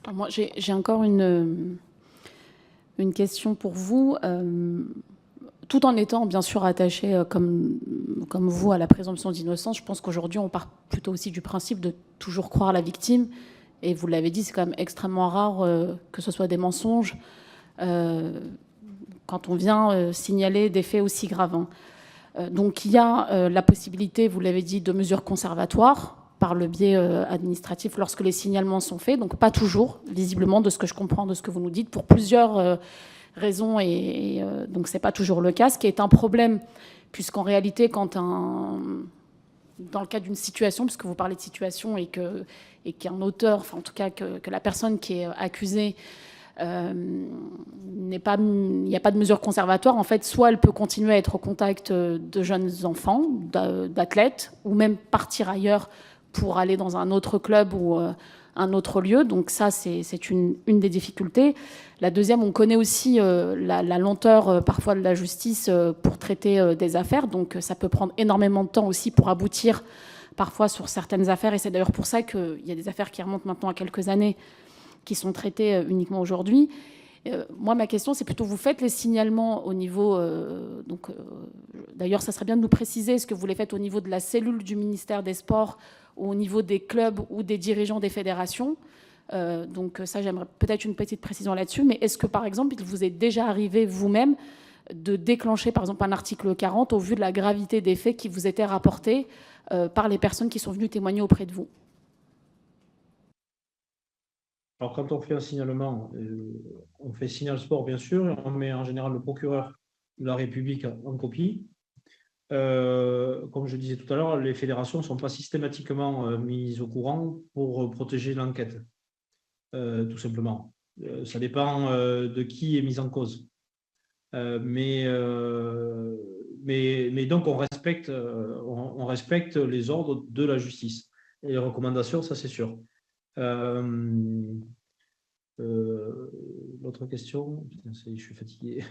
Alors moi, j'ai encore une question pour vous. Tout en étant bien sûr attaché comme vous à la présomption d'innocence, je pense qu'aujourd'hui on part plutôt aussi du principe de toujours croire la victime. Et vous l'avez dit, c'est quand même extrêmement rare que ce soit des mensonges quand on vient signaler des faits aussi graves. Donc il y a la possibilité, vous l'avez dit, de mesures conservatoires par le biais administratif lorsque les signalements sont faits. Donc pas toujours, visiblement, de ce que je comprends, de ce que vous nous dites, pour plusieurs raisons. Et donc c'est pas toujours le cas, ce qui est un problème, puisqu'en réalité, dans le cas d'une situation, puisque vous parlez de situation et qu'un auteur, enfin en tout cas que la personne qui est accusée il n'y a pas de mesure conservatoire. En fait, soit elle peut continuer à être au contact de jeunes enfants, d'athlètes, ou même partir ailleurs pour aller dans un autre club ou un autre lieu. Donc ça, c'est une des difficultés. La deuxième, on connaît aussi la lenteur parfois de la justice pour traiter des affaires. Donc ça peut prendre énormément de temps aussi pour aboutir parfois sur certaines affaires. Et c'est d'ailleurs pour ça qu'il y a des affaires qui remontent maintenant à quelques années qui sont traités uniquement aujourd'hui. Moi, ma question, c'est plutôt, vous faites les signalements au niveau... d'ailleurs, ça serait bien de nous préciser ce que vous les faites au niveau de la cellule du ministère des Sports ou au niveau des clubs ou des dirigeants des fédérations. Donc ça, j'aimerais peut-être une petite précision là-dessus. Mais est-ce que, par exemple, il vous est déjà arrivé vous-même de déclencher, par exemple, un article 40 au vu de la gravité des faits qui vous étaient rapportés par les personnes qui sont venues témoigner auprès de vous? Alors, quand on fait un signalement, on fait signal sport, bien sûr, et on met en général le procureur de la République en copie. Comme je disais tout à l'heure, les fédérations ne sont pas systématiquement mises au courant pour protéger l'enquête, tout simplement. Ça dépend de qui est mis en cause. Mais donc, on respecte les ordres de la justice et les recommandations, ça c'est sûr. L'autre question, putain, je suis fatigué.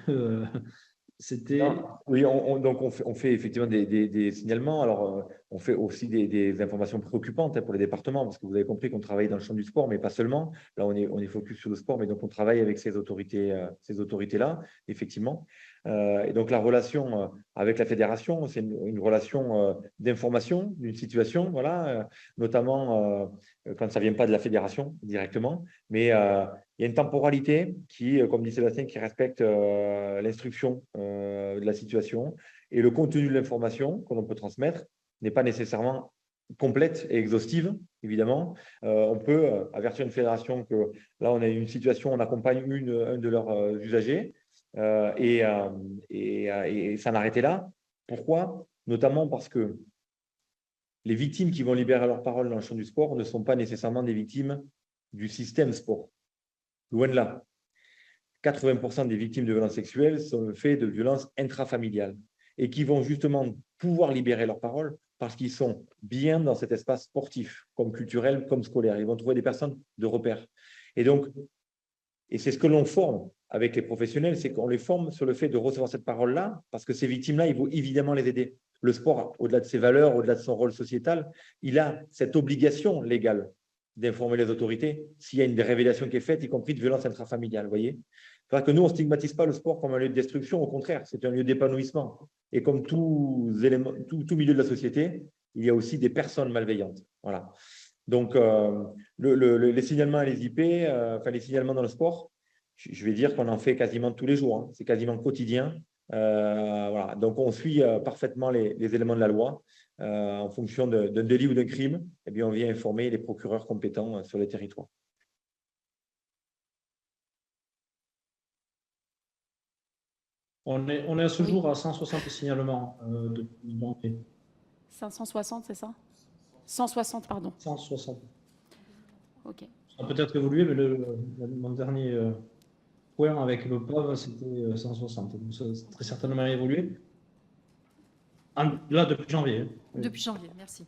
C'était. Oui, donc on fait effectivement des signalements. Alors, on fait aussi des informations préoccupantes pour les départements, parce que vous avez compris qu'on travaille dans le champ du sport, mais pas seulement. Là, on est focus sur le sport, mais donc on travaille avec ces autorités-là, effectivement. Et donc, la relation avec la fédération, c'est une relation d'information d'une situation, voilà, notamment quand ça ne vient pas de la fédération directement. Mais il y a une temporalité qui, comme dit Sébastien, qui respecte l'instruction de la situation, et le contenu de l'information que l'on peut transmettre n'est pas nécessairement complète et exhaustive, évidemment. On peut avertir une fédération que là, on a une situation, on accompagne un de leurs usagers et s'en arrêter là. Pourquoi? Notamment parce que les victimes qui vont libérer leur parole dans le champ du sport ne sont pas nécessairement des victimes du système sport. Loin de là. 80% des victimes de violences sexuelles sont le fait de violences intrafamiliales et qui vont justement pouvoir libérer leur parole parce qu'ils sont bien dans cet espace sportif, comme culturel, comme scolaire. Ils vont trouver des personnes de repère. Et donc, et c'est ce que l'on forme avec les professionnels, c'est qu'on les forme sur le fait de recevoir cette parole-là, parce que ces victimes-là, il faut évidemment les aider. Le sport, au-delà de ses valeurs, au-delà de son rôle sociétal, il a cette obligation légale d'informer les autorités s'il y a une révélation qui est faite, y compris de violence intrafamiliale, vous voyez. C'est-à-dire que nous, on ne stigmatise pas le sport comme un lieu de destruction, au contraire, c'est un lieu d'épanouissement. Et comme tout milieu de la société, il y a aussi des personnes malveillantes. Voilà. Donc, les signalements et les IP, les signalements dans le sport, je vais dire qu'on en fait quasiment tous les jours. Hein. C'est quasiment quotidien. Voilà. Donc, on suit parfaitement les éléments de la loi. En fonction d'un délit ou d'un crime, eh bien, on vient informer les procureurs compétents sur les territoires. On est à ce jour à 160 signalements depuis janvier. 560, c'est ça? 160, pardon. 160. Ok. Ça a peut-être évolué, mais mon dernier point avec le PAV, c'était 160. Donc, ça a très certainement évolué. Là, depuis janvier. Depuis janvier, merci.